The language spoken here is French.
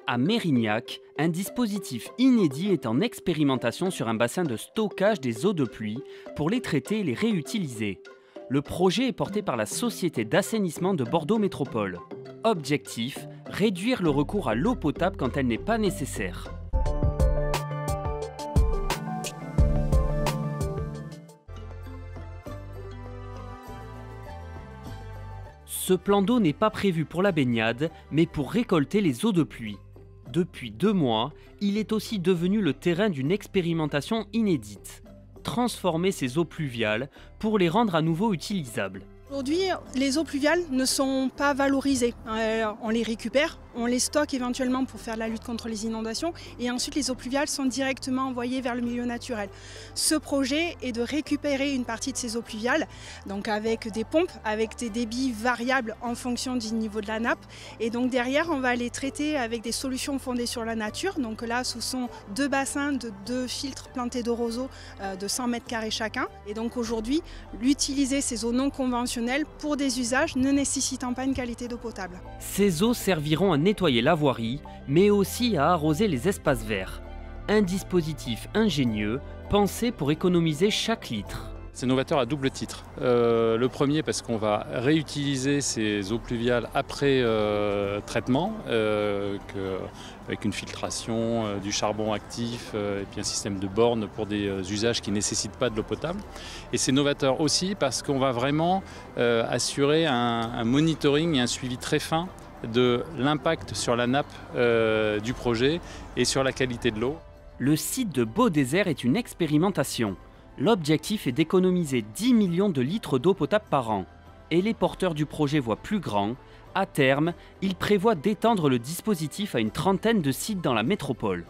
À Mérignac, un dispositif inédit est en expérimentation sur un bassin de stockage des eaux de pluie pour les traiter et les réutiliser. Le projet est porté par la Société d'assainissement de Bordeaux Métropole. Objectif, réduire le recours à l'eau potable quand elle n'est pas nécessaire. Ce plan d'eau n'est pas prévu pour la baignade, mais pour récolter les eaux de pluie. Depuis 2 mois, il est aussi devenu le terrain d'une expérimentation inédite. Transformer ces eaux pluviales pour les rendre à nouveau utilisables. Aujourd'hui, les eaux pluviales ne sont pas valorisées. On les récupère, on les stocke éventuellement pour faire la lutte contre les inondations et ensuite les eaux pluviales sont directement envoyées vers le milieu naturel. Ce projet est de récupérer une partie de ces eaux pluviales, donc avec des pompes, avec des débits variables en fonction du niveau de la nappe. Et donc derrière, on va les traiter avec des solutions fondées sur la nature. Donc là, ce sont 2 bassins de 2 filtres plantés de roseaux de 100 mètres carrés chacun. Et donc aujourd'hui, l'utiliser ces eaux non conventionnelles pour des usages ne nécessitant pas une qualité d'eau potable. Ces eaux serviront à nettoyer la voirie, mais aussi à arroser les espaces verts. Un dispositif ingénieux, pensé pour économiser chaque litre. C'est novateur à double titre. Le premier parce qu'on va réutiliser ces eaux pluviales après traitement, avec une filtration, du charbon actif et puis un système de bornes pour des usages qui ne nécessitent pas de l'eau potable. Et c'est novateur aussi parce qu'on va vraiment assurer un monitoring et un suivi très fin de l'impact sur la nappe du projet et sur la qualité de l'eau. Le site de Beaudésert est une expérimentation. L'objectif est d'économiser 10 millions de litres d'eau potable par an. Et les porteurs du projet voient plus grand. À terme, ils prévoient d'étendre le dispositif à une trentaine de sites dans la métropole.